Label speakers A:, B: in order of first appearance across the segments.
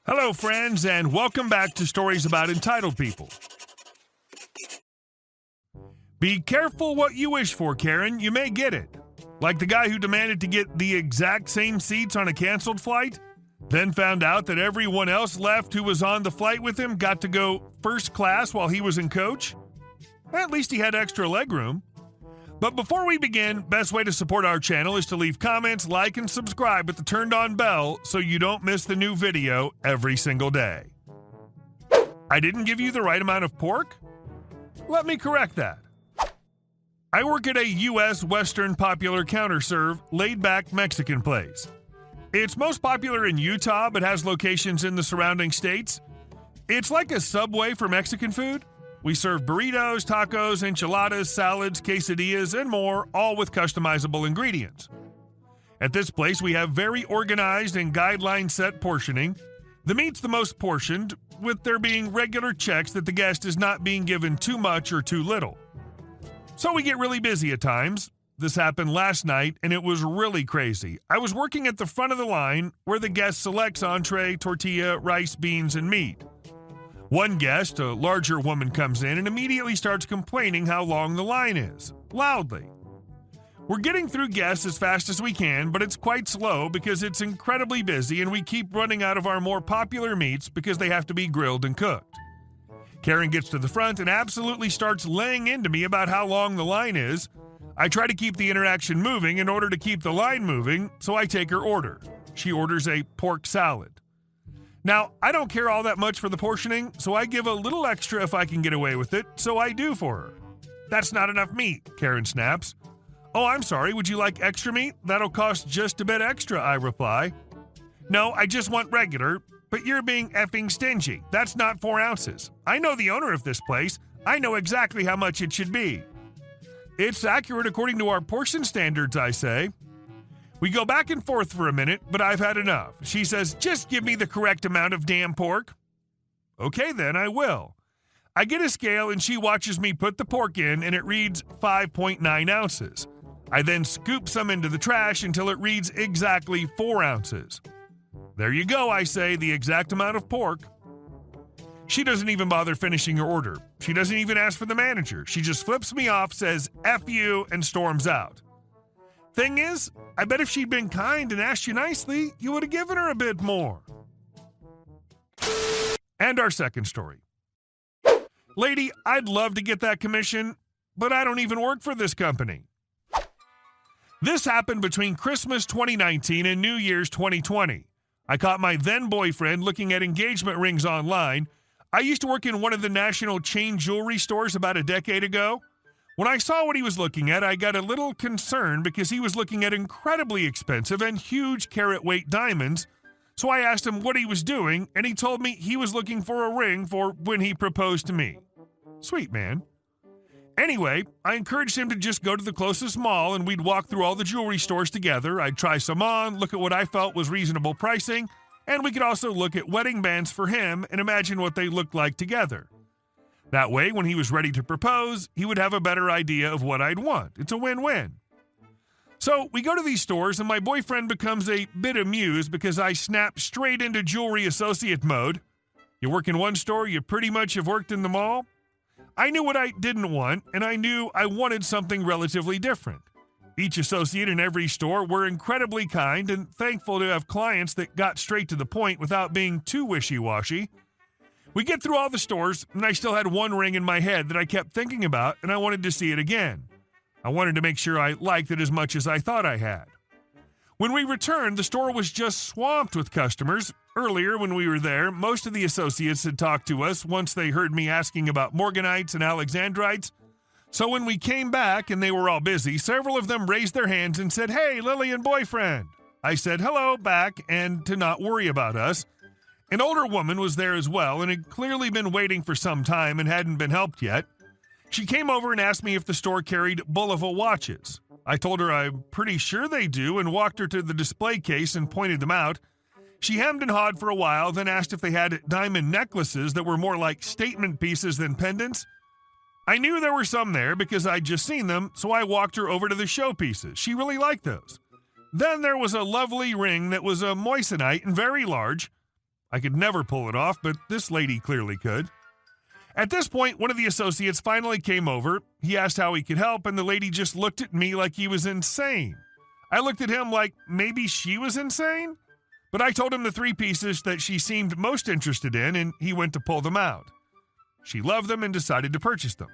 A: Hello, friends, and welcome back to Stories About Entitled People. Be careful what you wish for, Karen. You may get it. Like the guy who demanded to get the exact same seats on a canceled flight, then found out that everyone else left who was on the flight with him got to go first class while he was in coach. At least he had extra legroom. But before we begin, best way to support our channel is to leave comments, like, and subscribe with the turned-on bell so you don't miss the new video every single day. I didn't give you the right amount of pork? Let me correct that. I work at a U.S. Western popular counter-serve, laid-back Mexican place. It's most popular in Utah, but has locations in the surrounding states. It's like a Subway for Mexican food. We serve burritos, tacos, enchiladas, salads, quesadillas, and more, all with customizable ingredients. At this place, we have very organized and guideline-set portioning. The meat's the most portioned, with there being regular checks that the guest is not being given too much or too little. So we get really busy at times. This happened last night, and it was really crazy. I was working at the front of the line, where the guest selects entree, tortilla, rice, beans, and meat. One guest, a larger woman, comes in and immediately starts complaining how long the line is, loudly. We're getting through guests as fast as we can, but it's quite slow because it's incredibly busy and we keep running out of our more popular meats because they have to be grilled and cooked. Karen gets to the front and absolutely starts laying into me about how long the line is. I try to keep the interaction moving in order to keep the line moving, so I take her order. She orders a pork salad. Now, I don't care all that much for the portioning, so I give a little extra if I can get away with it, so I do for her. That's not enough meat, Karen snaps. Oh, I'm sorry, would you like extra meat? That'll cost just a bit extra, I reply. No, I just want regular, but you're being effing stingy. That's not 4 ounces. I know the owner of this place. I know exactly how much it should be. It's accurate according to our portion standards, I say. We go back and forth for a minute, but I've had enough. She says, just give me the correct amount of damn pork. Okay, then, I will. I get a scale and she watches me put the pork in and it reads 5.9 ounces. I then scoop some into the trash until it reads exactly 4 ounces. There you go, I say, the exact amount of pork. She doesn't even bother finishing her order. She doesn't even ask for the manager. She just flips me off, says, F you, and storms out. Thing is, I bet if she'd been kind and asked you nicely, you would have given her a bit more. And our second story. Lady, I'd love to get that commission, but I don't even work for this company. This happened between Christmas 2019 and New Year's 2020. I caught my then boyfriend looking at engagement rings online. I used to work in one of the national chain jewelry stores about a decade ago. When I saw what he was looking at, I got a little concerned because he was looking at incredibly expensive and huge carat-weight diamonds. So I asked him what he was doing, and he told me he was looking for a ring for when he proposed to me. Sweet man. Anyway, I encouraged him to just go to the closest mall and we'd walk through all the jewelry stores together. I'd try some on, look at what I felt was reasonable pricing, and we could also look at wedding bands for him and imagine what they looked like together. That way, when he was ready to propose, he would have a better idea of what I'd want. It's a win-win. So we go to these stores, and my boyfriend becomes a bit amused because I snap straight into jewelry associate mode. You work in one store, you pretty much have worked in them all. I knew what I didn't want, and I knew I wanted something relatively different. Each associate in every store were incredibly kind and thankful to have clients that got straight to the point without being too wishy-washy. We get through all the stores, and I still had one ring in my head that I kept thinking about, and I wanted to see it again. I wanted to make sure I liked it as much as I thought I had. When we returned, the store was just swamped with customers. Earlier, when we were there, most of the associates had talked to us once they heard me asking about Morganites and Alexandrites. So when we came back and they were all busy, several of them raised their hands and said, "Hey, Lily and boyfriend." I said hello back and to not worry about us. An older woman was there as well and had clearly been waiting for some time and hadn't been helped yet. She came over and asked me if the store carried Bulova watches. I told her I'm pretty sure they do and walked her to the display case and pointed them out. She hemmed and hawed for a while, then asked if they had diamond necklaces that were more like statement pieces than pendants. I knew there were some there because I'd just seen them, so I walked her over to the showpieces. She really liked those. Then there was a lovely ring that was a moissanite and very large. I could never pull it off, but this lady clearly could. At this point, one of the associates finally came over. He asked how he could help, and the lady just looked at me like he was insane. I looked at him like maybe she was insane, but I told him the 3 pieces that she seemed most interested in, and he went to pull them out. She loved them and decided to purchase them.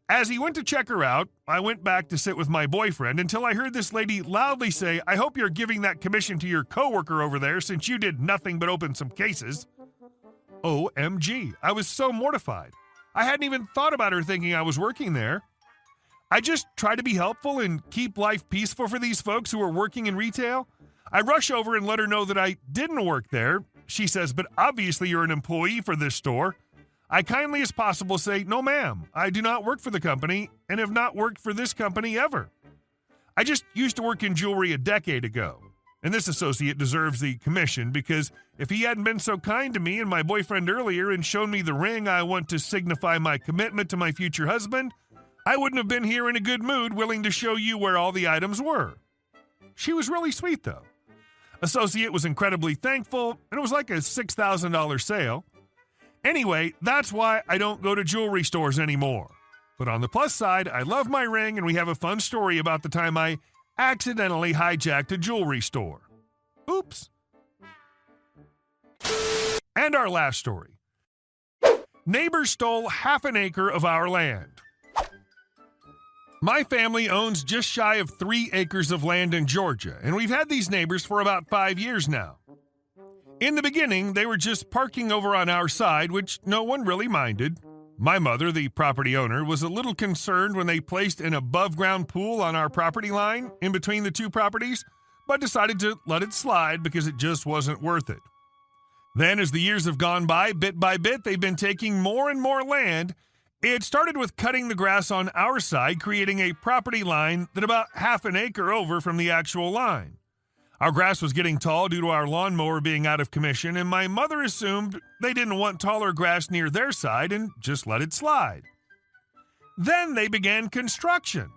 A: As he went to check her out, I went back to sit with my boyfriend until I heard this lady loudly say, "I hope you're giving that commission to your coworker over there since you did nothing but open some cases." OMG, I was so mortified. I hadn't even thought about her thinking I was working there. I just try to be helpful and keep life peaceful for these folks who are working in retail. I rush over and let her know that I didn't work there. She says, "But obviously you're an employee for this store." I kindly as possible say, "No, ma'am, I do not work for the company and have not worked for this company ever. I just used to work in jewelry a decade ago." And this associate deserves the commission because if he hadn't been so kind to me and my boyfriend earlier and shown me the ring I want to signify my commitment to my future husband, I wouldn't have been here in a good mood willing to show you where all the items were. She was really sweet, though. Associate was incredibly thankful, and it was like a $6,000 sale. Anyway, that's why I don't go to jewelry stores anymore. But on the plus side, I love my ring, and we have a fun story about the time I accidentally hijacked a jewelry store. Oops. And our last story. Neighbors stole half an acre of our land. My family owns just shy of 3 acres of land in Georgia, and we've had these neighbors for about 5 years now. In the beginning, they were just parking over on our side, which no one really minded. My mother, the property owner, was a little concerned when they placed an above-ground pool on our property line in between the 2 properties, but decided to let it slide because it just wasn't worth it. Then, as the years have gone by bit, they've been taking more and more land. It started with cutting the grass on our side, creating a property line that about half an acre over from the actual line. Our grass was getting tall due to our lawnmower being out of commission, and my mother assumed they didn't want taller grass near their side and just let it slide. Then they began construction.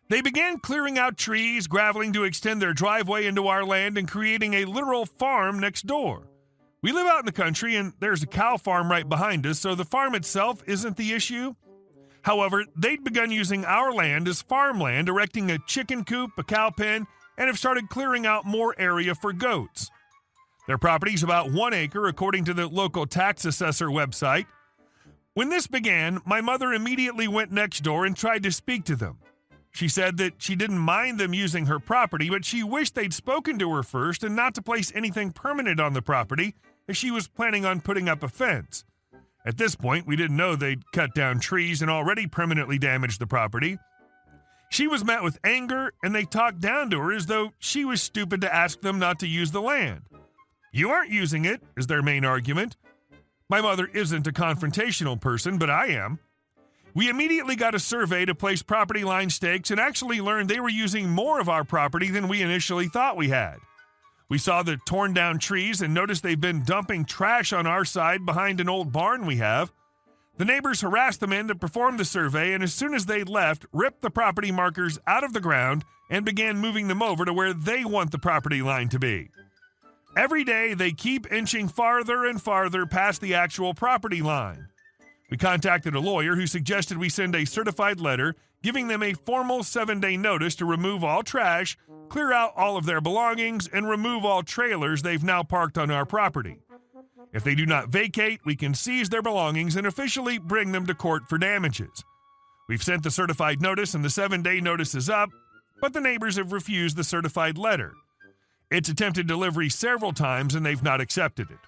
A: They began clearing out trees, graveling to extend their driveway into our land, and creating a literal farm next door. We live out in the country, and there's a cow farm right behind us, so the farm itself isn't the issue. However, they'd begun using our land as farmland, erecting a chicken coop, a cow pen, and have started clearing out more area for goats. Their property is about 1 acre, according to the local tax assessor website. When this began, my mother immediately went next door and tried to speak to them. She said that she didn't mind them using her property, but she wished they'd spoken to her first and not to place anything permanent on the property, as she was planning on putting up a fence. At this point, we didn't know they'd cut down trees and already permanently damaged the property. She was met with anger, and they talked down to her as though she was stupid to ask them not to use the land. "You aren't using it," is their main argument. My mother isn't a confrontational person, but I am. We immediately got a survey to place property line stakes and actually learned they were using more of our property than we initially thought we had. We saw the torn down trees and noticed they've been dumping trash on our side behind an old barn we have. The neighbors harassed the men to perform the survey, and as soon as they left, ripped the property markers out of the ground and began moving them over to where they want the property line to be. Every day, they keep inching farther and farther past the actual property line. We contacted a lawyer who suggested we send a certified letter giving them a formal 7-day notice to remove all trash, clear out all of their belongings, and remove all trailers they've now parked on our property. If they do not vacate, we can seize their belongings and officially bring them to court for damages. We've sent the certified notice and the 7-day notice is up, but the neighbors have refused the certified letter. It's attempted delivery several times and they've not accepted it.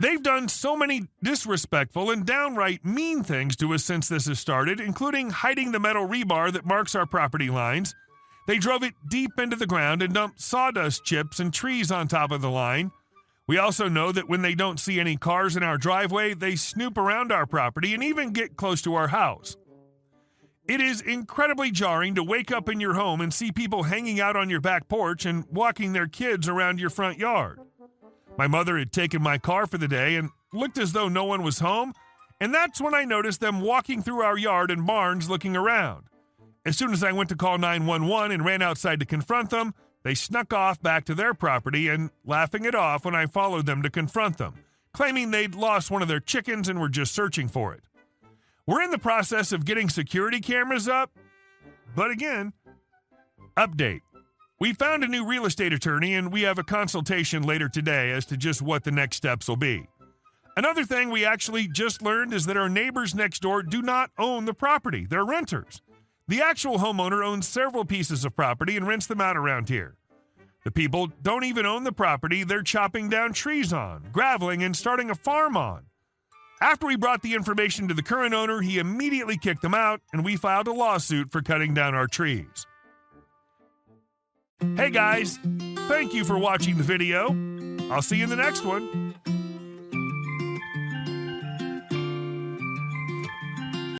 A: They've done so many disrespectful and downright mean things to us since this has started, including hiding the metal rebar that marks our property lines. They drove it deep into the ground and dumped sawdust chips and trees on top of the line. We also know that when they don't see any cars in our driveway, they snoop around our property and even get close to our house. It is incredibly jarring to wake up in your home and see people hanging out on your back porch and walking their kids around your front yard. My mother had taken my car for the day and looked as though no one was home, and that's when I noticed them walking through our yard and barns looking around. As soon as I went to call 911 and ran outside to confront them, They snuck off back to their property and laughing it off when I followed them to confront them, claiming they'd lost one of their chickens and were just searching for it. We're in the process of getting security cameras up, but again, update. We found a new real estate attorney and we have a consultation later today as to just what the next steps will be. Another thing we actually just learned is that our neighbors next door do not own the property. They're renters. The actual homeowner owns several pieces of property and rents them out around here. The people don't even own the property they're chopping down trees on, graveling, and starting a farm on. After we brought the information to the current owner, he immediately kicked them out, and we filed a lawsuit for cutting down our trees. Hey guys, thank you for watching the video. I'll see you in the next one.